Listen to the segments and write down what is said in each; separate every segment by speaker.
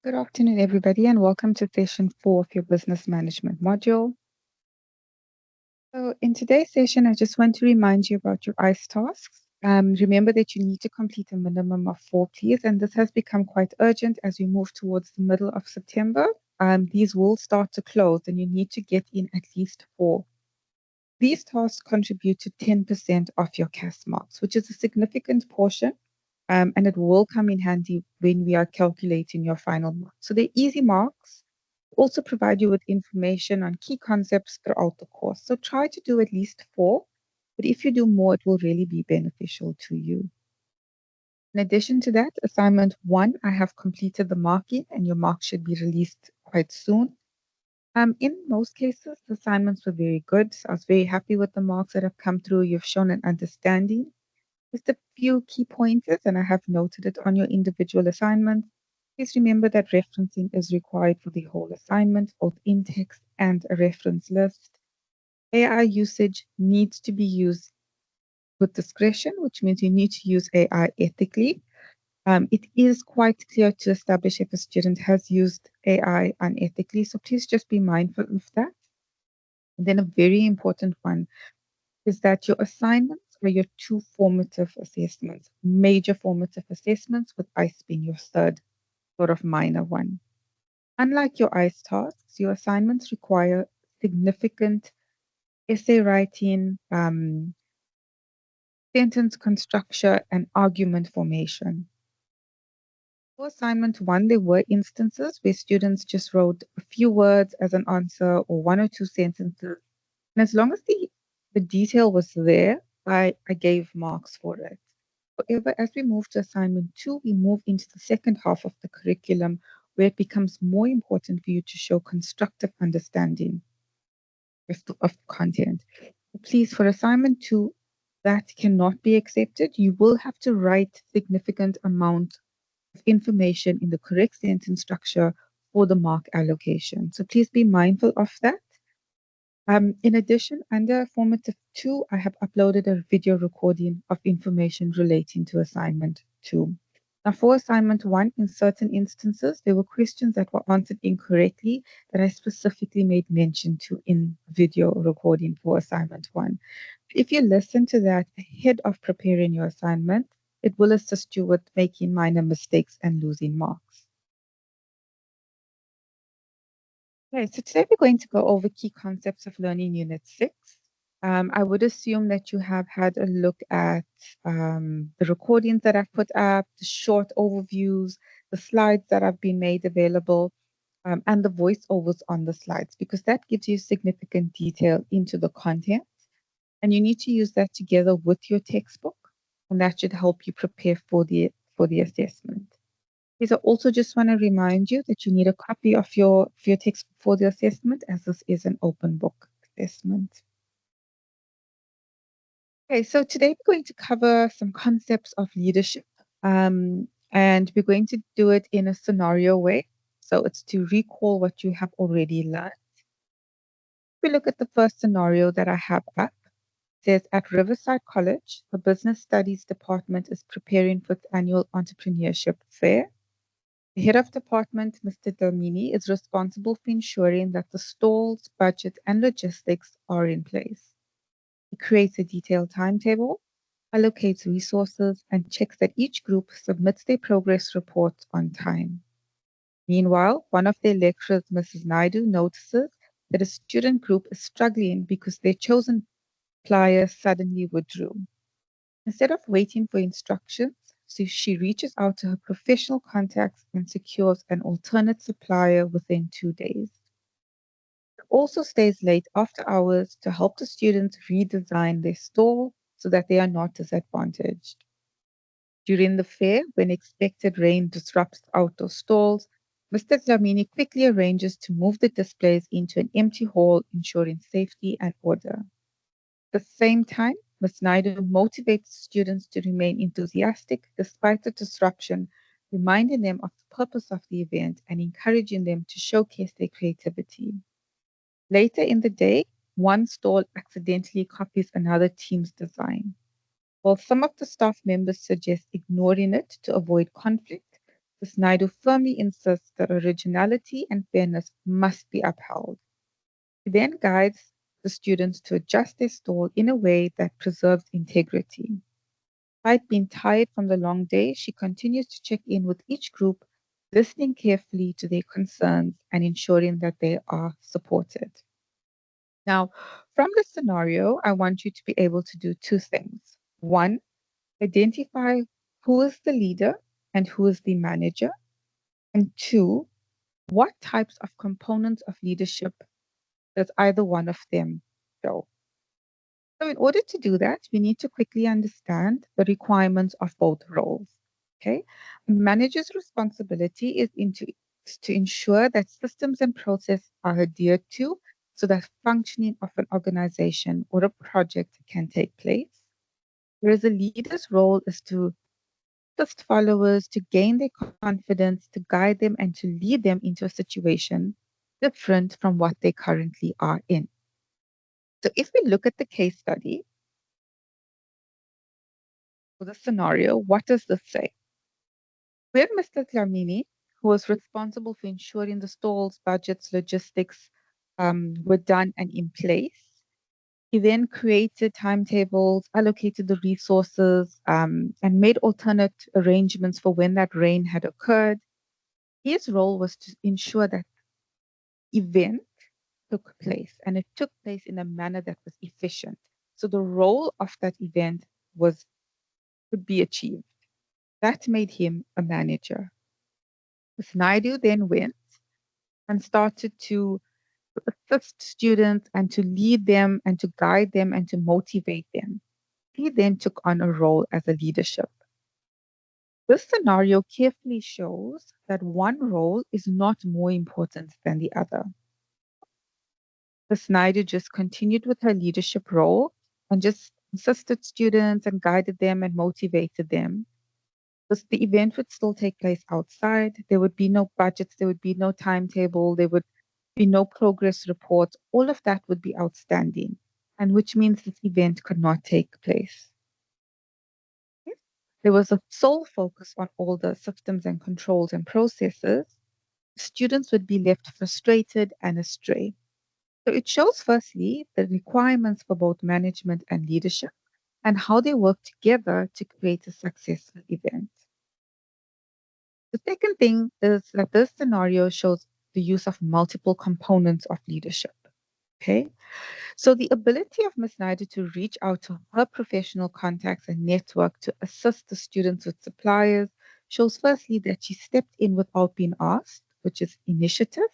Speaker 1: Good afternoon, everybody, and welcome to session 4 of your business management module. So, in today's session, I just want to remind you about your ICE tasks. Remember that you need to complete a minimum of 4, please, and this has become quite urgent as we move towards the middle of September. These will start to close, and you need to get in at least 4. These tasks contribute to 10% of your CAS marks, which is a significant portion, and it will come in handy when we are calculating your final marks. So they're easy marks, also provide you with information on key concepts throughout the course. So try to do at least 4, but if you do more, it will really be beneficial to you. In addition to that, assignment 1, I have completed the marking and your marks should be released quite soon. In most cases, the assignments were very good. So I was very happy with the marks that have come through. You've shown an understanding. Just a few key pointers, and I have noted it on your individual assignment. Please remember that referencing is required for the whole assignment, both in text and a reference list. AI usage needs to be used with discretion, which means you need to use AI ethically. It is quite clear to establish if a student has used AI unethically, so please just be mindful of that. And then a very important one is that your assignments are your 2 formative assessments, major formative assessments, with ICE being your third sort of minor one. Unlike your ICE tasks, your assignments require significant essay writing, sentence construction, and argument formation. For assignment 1, there were instances where students just wrote a few words as an answer or 1 or 2 sentences. And as long as the detail was there, I gave marks for it. However, as we move to assignment 2, we move into the second half of the curriculum where it becomes more important for you to show constructive understanding of content. Please, for assignment 2, that cannot be accepted. You will have to write significant amount of information in the correct sentence structure for the mark allocation. So please be mindful of that. In addition, under formative 2, I have uploaded a video recording of information relating to assignment 2. Now, for assignment 1, in certain instances, there were questions that were answered incorrectly that I specifically made mention to in video recording for assignment 1. If you listen to that ahead of preparing your assignment, it will assist you with making minor mistakes and losing marks. Okay, so today we're going to go over key concepts of learning unit 6. I would assume that you have had a look at the recordings that I've put up, the short overviews, the slides that have been made available, and the voiceovers on the slides, because that gives you significant detail into the content. And you need to use that together with your textbook, and that should help you prepare for the assessment. Please, I also just want to remind you that you need a copy of your textbook for the assessment, as this is an open book assessment. Okay, so today we're going to cover some concepts of leadership, and we're going to do it in a scenario way. So it's to recall what you have already learned. If we look at the first scenario that I have up, it says at Riverside College, the Business Studies Department is preparing for its annual entrepreneurship fair. The head of department, Mr. Dlamini, is responsible for ensuring that the stalls, budget, and logistics are in place. He creates a detailed timetable, allocates resources, and checks that each group submits their progress reports on time. Meanwhile, one of their lecturers, Mrs. Naidu, notices that a student group is struggling because their chosen supplier suddenly withdrew. Instead of waiting for instructions, she reaches out to her professional contacts and secures an alternate supplier within 2 days. She also stays late after hours to help the students redesign their stall so that they are not disadvantaged. During the fair, when expected rain disrupts outdoor stalls, Mr. Dlamini quickly arranges to move the displays into an empty hall, ensuring safety and order. At the same time, Ms. Naidu motivates students to remain enthusiastic despite the disruption, reminding them of the purpose of the event and encouraging them to showcase their creativity. Later in the day, one stall accidentally copies another team's design. While some of the staff members suggest ignoring it to avoid conflict, Ms. Naidu firmly insists that originality and fairness must be upheld. She then guides the students to adjust their stall in a way that preserves integrity. Despite being tired from the long day, she continues to check in with each group, listening carefully to their concerns and ensuring that they are supported. Now, from this scenario, I want you to be able to do two things. One, identify who is the leader and who is the manager. And two, what types of components of leadership does either one of them show? So, in order to do that, we need to quickly understand the requirements of both roles. Okay. A manager's responsibility is to ensure that systems and processes are adhered to so that functioning of an organization or a project can take place. Whereas a leader's role is to assist followers to gain their confidence, to guide them, and to lead them into a situation different from what they currently are in. So, if we look at the case study for the scenario, what does this say? Where Mr. Dlamini, who was responsible for ensuring the stalls, budgets, logistics were done and in place, he then created timetables, allocated the resources, and made alternate arrangements for when that rain had occurred. His role was to ensure that event took place and it took place in a manner that was efficient. So the role of that event was could be achieved. That made him a manager. Ms. Naidu then went and started to assist students and to lead them and to guide them and to motivate them. He then took on a role as a leadership. This scenario carefully shows that one role is not more important than the other. Ms. Snyder just continued with her leadership role and just assisted students and guided them and motivated them. The event would still take place outside. There would be no budgets, there would be no timetable, there would be no progress reports. All of that would be outstanding, and which means this event could not take place. There was a sole focus on all the systems and controls and processes. Students would be left frustrated and astray. So it shows, firstly, the requirements for both management and leadership and how they work together to create a successful event. The second thing is that this scenario shows the use of multiple components of leadership. Okay, so the ability of Ms. Snyder to reach out to her professional contacts and network to assist the students with suppliers shows firstly that she stepped in without being asked, which is initiative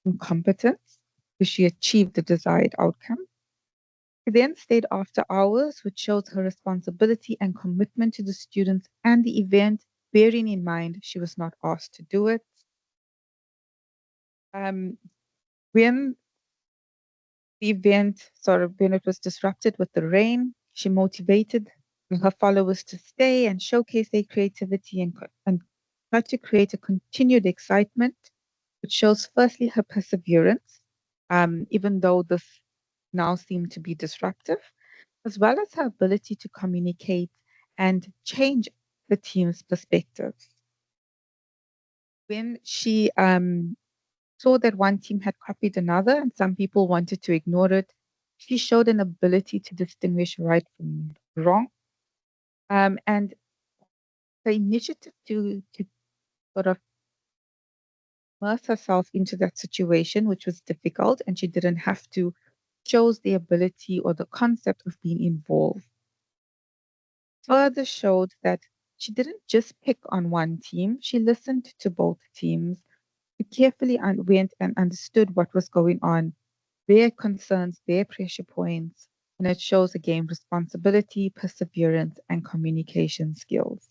Speaker 1: and competence, so she achieved the desired outcome. She then stayed after hours, which shows her responsibility and commitment to the students and the event, bearing in mind she was not asked to do it. Um, when the event, when it was disrupted with the rain, she motivated her followers to stay and showcase their creativity and try to create a continued excitement, which shows firstly her perseverance, even though this now seemed to be disruptive, as well as her ability to communicate and change the team's perspectives. When she saw that one team had copied another and some people wanted to ignore it, she showed an ability to distinguish right from wrong. And the initiative to sort of immerse herself into that situation, which was difficult, and she didn't have to, shows the ability or the concept of being involved. Further showed that she didn't just pick on one team, she listened to both teams. She carefully went and understood what was going on, their concerns, their pressure points, and it shows again responsibility, perseverance, and communication skills.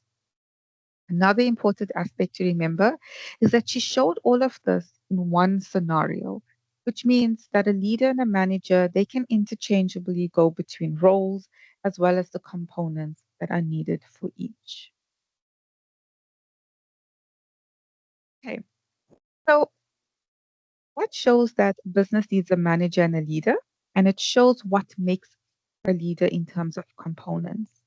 Speaker 1: Another important aspect to remember is that she showed all of this in one scenario, which means that a leader and a manager, they can interchangeably go between roles as well as the components that are needed for each. Okay, so what shows that business needs a manager and a leader, and it shows what makes a leader in terms of components.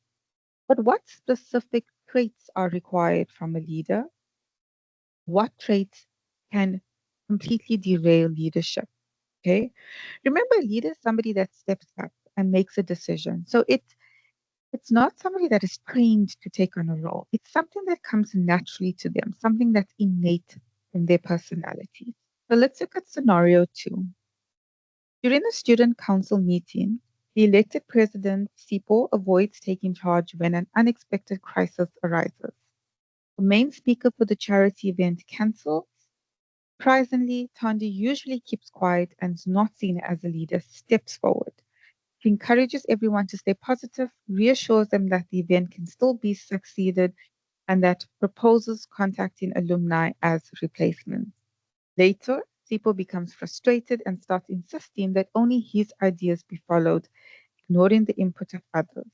Speaker 1: But what specific traits are required from a leader? what traits can completely derail leadership. Okay. Remember, a leader is somebody that steps up and makes a decision. So it's not somebody that is trained to take on a role. It's something that comes naturally to them, something that's innate in their personality. So let's look at scenario two. During the student council meeting, the elected president, Sipo, avoids taking charge when an unexpected crisis arises. The main speaker for the charity event cancels. Surprisingly, Tandi usually keeps quiet and is not seen as a leader, steps forward. He encourages everyone to stay positive, reassures them that the event can still be succeeded, and that proposes contacting alumni as replacements. Later, Sipo becomes frustrated and starts insisting that only his ideas be followed, ignoring the input of others.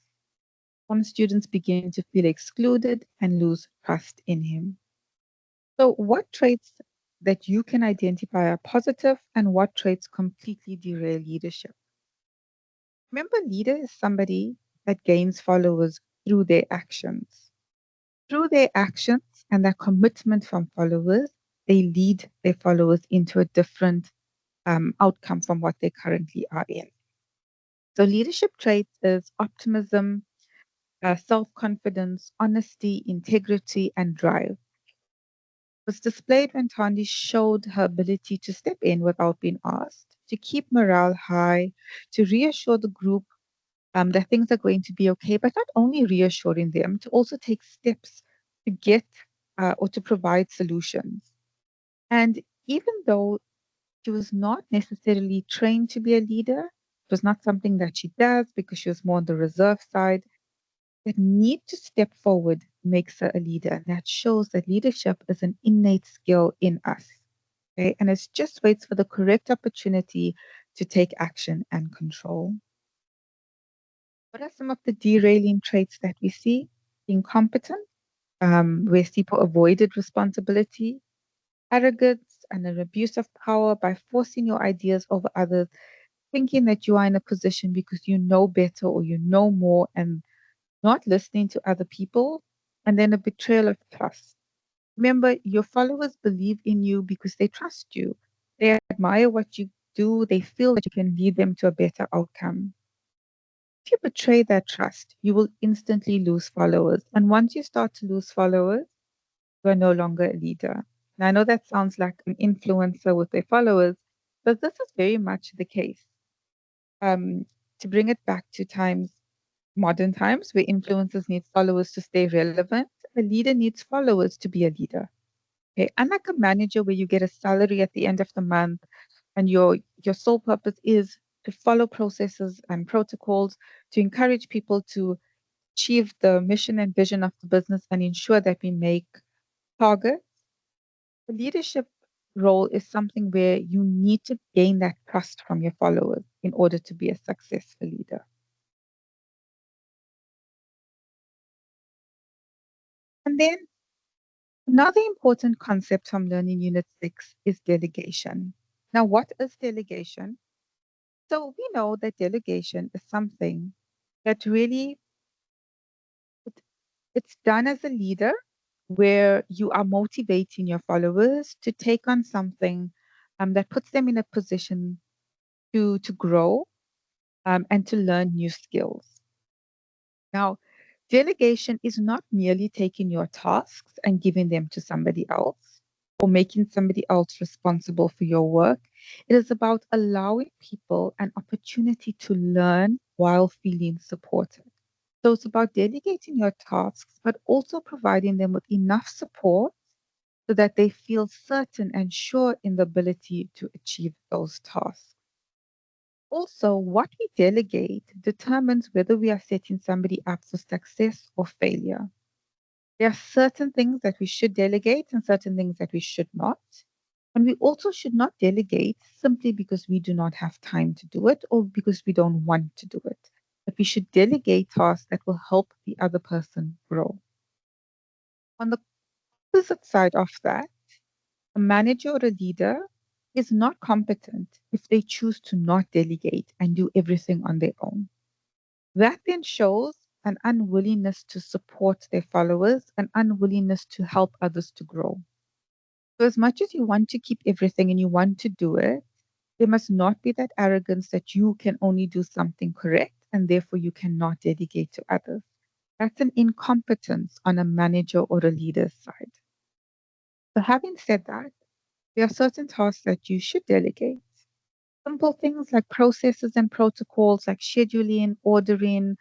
Speaker 1: Some students begin to feel excluded and lose trust in him. So, what traits that you can identify are positive and what traits completely derail leadership? Remember, leader is somebody that gains followers through their actions. Through their actions and their commitment from followers, they lead their followers into a different outcome from what they currently are in. So, leadership traits is optimism, self confidence, honesty, integrity, and drive. Was displayed when Tandi showed her ability to step in without being asked, to keep morale high, to reassure the group that things are going to be okay, but not only reassuring them, to also take steps to get or to provide solutions. And even though she was not necessarily trained to be a leader, it was not something that she does because she was more on the reserve side. That need to step forward makes her a leader. And that shows that leadership is an innate skill in us. Okay? And it just waits for the correct opportunity to take action and control. What are some of the derailing traits that we see? Incompetent, where people avoided responsibility, arrogance, and an abuse of power by forcing your ideas over others, thinking that you are in a position because you know better or you know more and not listening to other people, and then a betrayal of trust. Remember, your followers believe in you because they trust you. They admire what you do, they feel that you can lead them to a better outcome. If you betray that trust, you will instantly lose followers. And once you start to lose followers, you are no longer a leader. Now, I know that sounds like an influencer with their followers, but this is very much the case. Um, to bring it back to modern times, where influencers need followers to stay relevant, a leader needs followers to be a leader. Okay, unlike a manager where you get a salary at the end of the month and your sole purpose is to follow processes and protocols to encourage people to achieve the mission and vision of the business and ensure that we make targets. The leadership role is something where you need to gain that trust from your followers in order to be a successful leader. And then another important concept from Learning Unit 6 is delegation. Now, what is delegation? So we know that delegation is something that really it- it's done as a leader where you are motivating your followers to take on something that puts them in a position to grow and to learn new skills. Now, delegation is not merely taking your tasks and giving them to somebody else or making somebody else responsible for your work. It is about allowing people an opportunity to learn while feeling supported. So it's about delegating your tasks, but also providing them with enough support so that they feel certain and sure in the ability to achieve those tasks. Also, what we delegate determines whether we are setting somebody up for success or failure. There are certain things that we should delegate and certain things that we should not. And we also should not delegate simply because we do not have time to do it or because we don't want to do it. But we should delegate tasks that will help the other person grow. On the opposite side of that, a manager or a leader is not competent if they choose to not delegate and do everything on their own. That then shows an unwillingness to support their followers, an unwillingness to help others to grow. So as much as you want to keep everything and you want to do it, there must not be that arrogance that you can only do something correct and therefore you cannot delegate to others. That's an incompetence on a manager or a leader's side. So having said that, there are certain tasks that you should delegate. Simple things like processes and protocols like scheduling, ordering,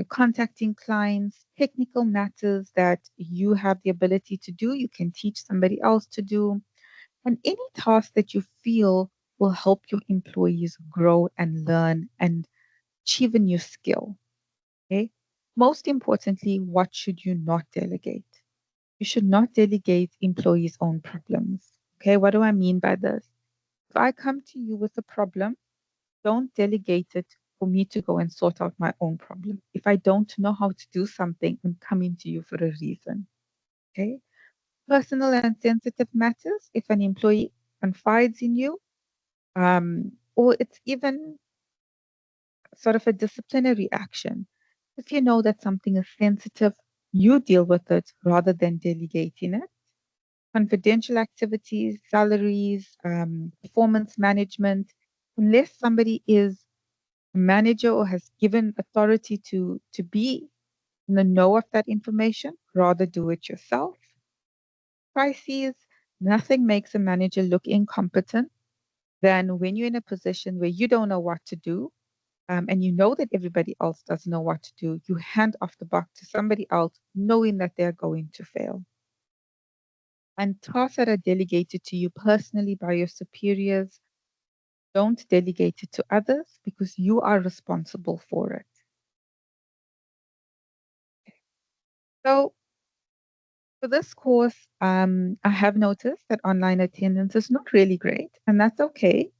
Speaker 1: contacting clients, technical matters that you have the ability to do, you can teach somebody else to do, and any task that you feel will help your employees grow and learn and achieve a new skill. Okay. Most importantly, what should you not delegate? You should not delegate employees' own problems. Okay. What do I mean by this? If I come to you with a problem, don't delegate it for me to go and sort out my own problem. If I don't know how to do something, I'm coming to you for a reason. Okay. Personal and sensitive matters. If an employee confides in you, or it's even sort of a disciplinary action. If you know that something is sensitive, you deal with it rather than delegating it. Confidential activities, salaries, performance management, unless somebody is a manager or has given authority to be in the know of that information, rather do it yourself. Crises, nothing makes a manager look incompetent than when you're in a position where you don't know what to do, and you know that everybody else doesn't know what to do, you hand off the buck to somebody else, knowing that they're going to fail. And tasks that are delegated to you personally by your superiors, don't delegate it to others because you are responsible for it. So, for this course, I have noticed that online attendance is not really great, and that's okay.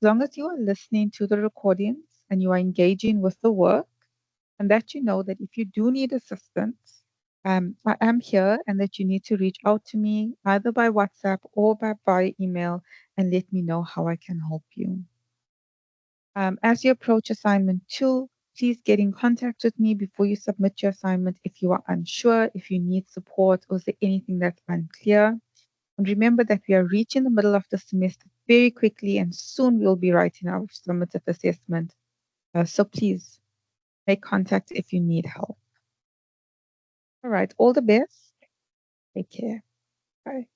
Speaker 1: As long as you are listening to the recordings and you are engaging with the work, and that you know that if you do need assistance, I am here and that you need to reach out to me either by WhatsApp or by email and let me know how I can help you. As you approach assignment two, please get in contact with me before you submit your assignment if you are unsure, if you need support, or is there anything that's unclear. And remember that we are reaching the middle of the semester very quickly and soon we'll be writing our summative assessment. So please make contact if you need help. All right, all the best. Take care. Bye.